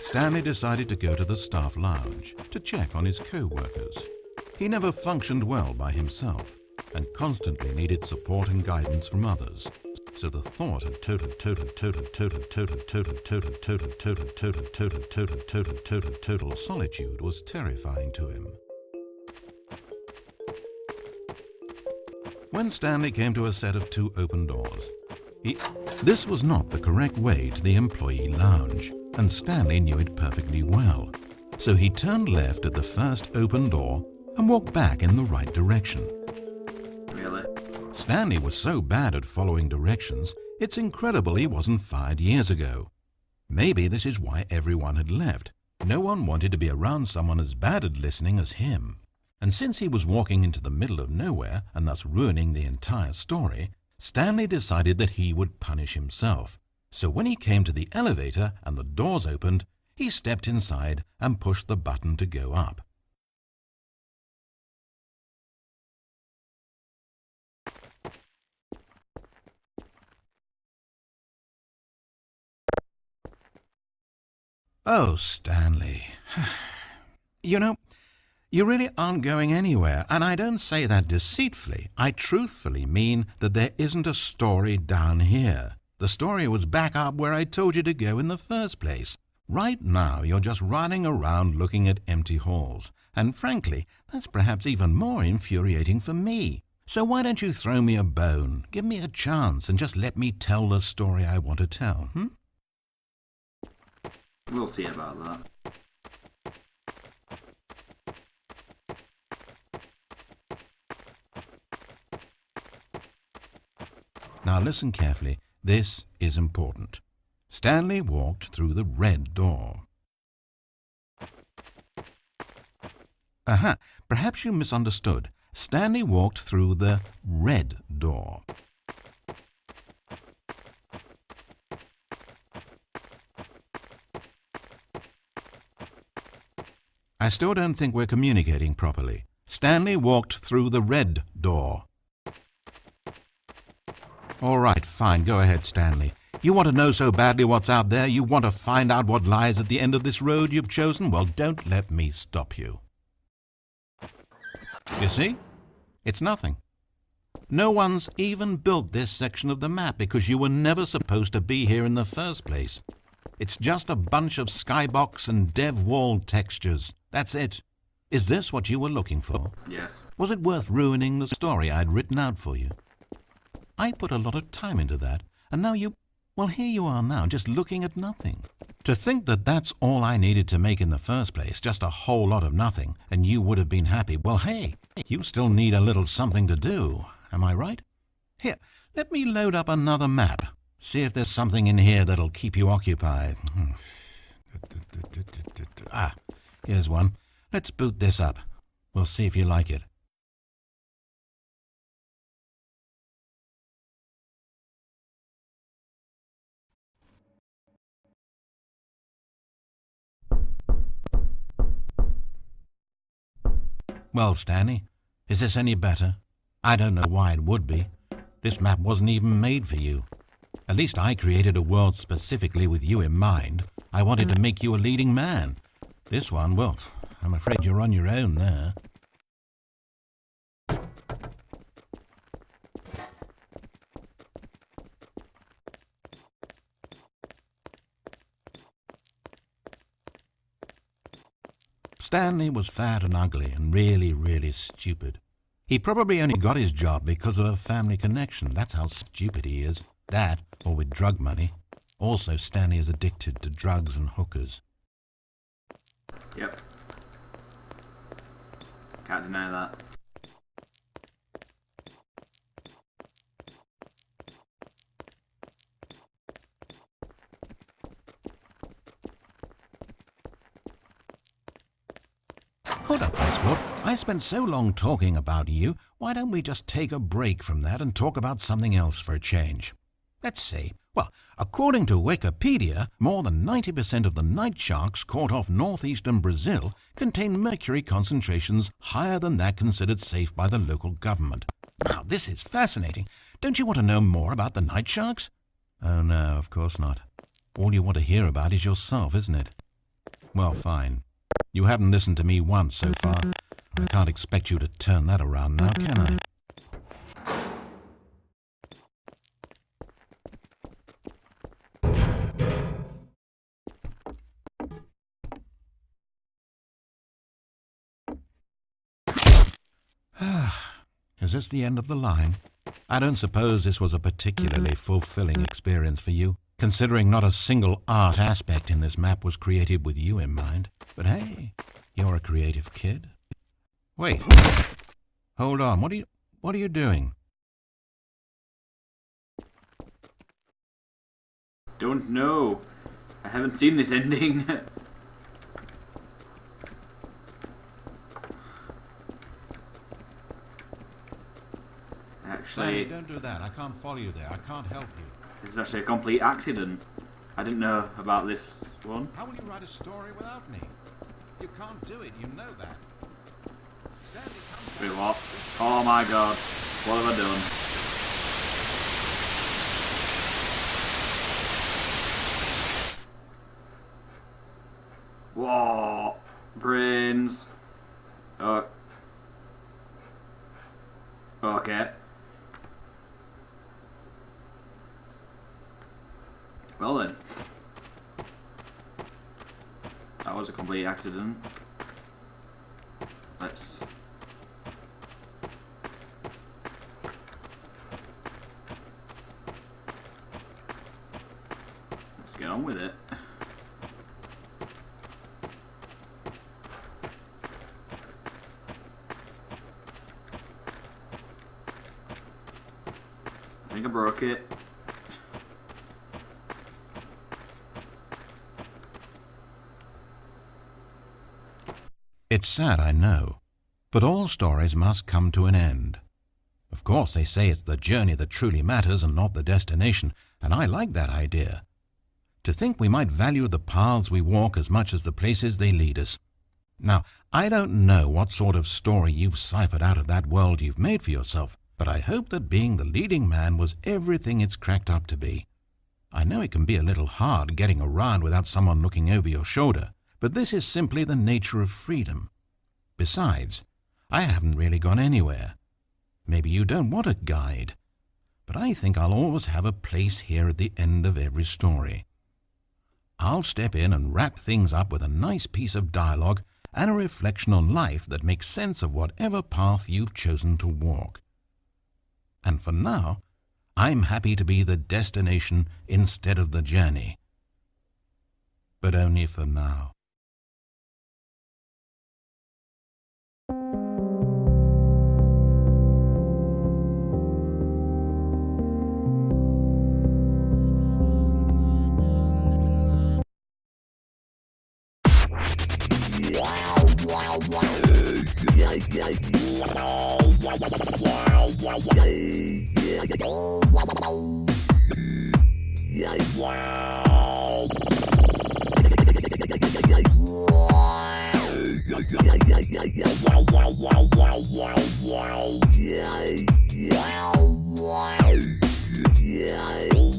Stanley decided to go to the staff lounge to check on his co-workers. He never functioned well by himself and constantly needed support and guidance from others. So the thought of total solitude was terrifying to him. When Stanley came to a set of 2 open doors, this was not the correct way to the employee lounge, and Stanley knew it perfectly well. So he turned left at the first open door and walked back in the right direction. Really? Stanley was so bad at following directions, it's incredible he wasn't fired years ago. Maybe this is why everyone had left. No one wanted to be around someone as bad at listening as him. And since he was walking into the middle of nowhere and thus ruining the entire story, Stanley decided that he would punish himself. So when he came to the elevator and the doors opened, he stepped inside and pushed the button to go up. Oh, Stanley. You know, you really aren't going anywhere, and I don't say that deceitfully. I truthfully mean that there isn't a story down here. The story was back up where I told you to go in the first place. Right now, you're just running around looking at empty halls, and frankly, that's perhaps even more infuriating for me. So why don't you throw me a bone, give me a chance, and just let me tell the story I want to tell, We'll see about that. Now listen carefully. This is important. Stanley walked through the red door. Aha, perhaps you misunderstood. Stanley walked through the red door. I still don't think we're communicating properly. Stanley walked through the red door. All right, fine. Go ahead, Stanley. You want to know so badly what's out there? You want to find out what lies at the end of this road you've chosen? Well, don't let me stop you. You see? It's nothing. No one's even built this section of the map because you were never supposed to be here in the first place. It's just a bunch of skybox and dev wall textures. That's it. Is this what you were looking for? Yes. Was it worth ruining the story I'd written out for you? I put a lot of time into that, and now well, here you are now, just looking at nothing. To think that that's all I needed to make in the first place, just a whole lot of nothing, and you would have been happy. Well, hey, you still need a little something to do. Am I right? Here, let me load up another map. See if there's something in here that'll keep you occupied. Ah, here's one. Let's boot this up. We'll see if you like it. Well, Stanley, is this any better? I don't know why it would be. This map wasn't even made for you. At least I created a world specifically with you in mind. I wanted to make you a leading man. This one, well, I'm afraid you're on your own there. Stanley was fat and ugly and really, really stupid. He probably only got his job because of a family connection. That's how stupid he is. That, or with drug money. Also, Stanley is addicted to drugs and hookers. Yep. Can't deny that. Hold up, Iceboard. I spent so long talking about you. Why don't we just take a break from that and talk about something else for a change? Let's see. Well, according to Wikipedia, more than 90% of the night sharks caught off northeastern Brazil contain mercury concentrations higher than that considered safe by the local government. Now, this is fascinating. Don't you want to know more about the night sharks? Oh, no, of course not. All you want to hear about is yourself, isn't it? Well, fine. You haven't listened to me once so far. I can't expect you to turn that around now, can I? Is this the end of the line? I don't suppose this was a particularly fulfilling experience for you, considering not a single art aspect in this map was created with you in mind. But hey, you're a creative kid. Wait. Hold on. What are you doing? Don't know. I haven't seen this ending. Stanley, Actually, don't do that. I can't follow you there. I can't help you. this is actually a complete accident. I didn't know about this one. How will you write a story without me? You can't do it. You know that. Stanley, come Wait, what? Oh my god. What have I done? Whoa. Brains. Oh. Okay. Well then. That was a complete accident. Let's get on with it. I think I broke it. It's sad, I know, but all stories must come to an end. Of course, they say it's the journey that truly matters and not the destination, and I like that idea. To think we might value the paths we walk as much as the places they lead us. Now, I don't know what sort of story you've ciphered out of that world you've made for yourself, but I hope that being the leading man was everything it's cracked up to be. I know it can be a little hard getting around without someone looking over your shoulder, but this is simply the nature of freedom. Besides, I haven't really gone anywhere. Maybe you don't want a guide, but I think I'll always have a place here at the end of every story. I'll step in and wrap things up with a nice piece of dialogue and a reflection on life that makes sense of whatever path you've chosen to walk. And for now, I'm happy to be the destination instead of the journey. But only for now. Yeah.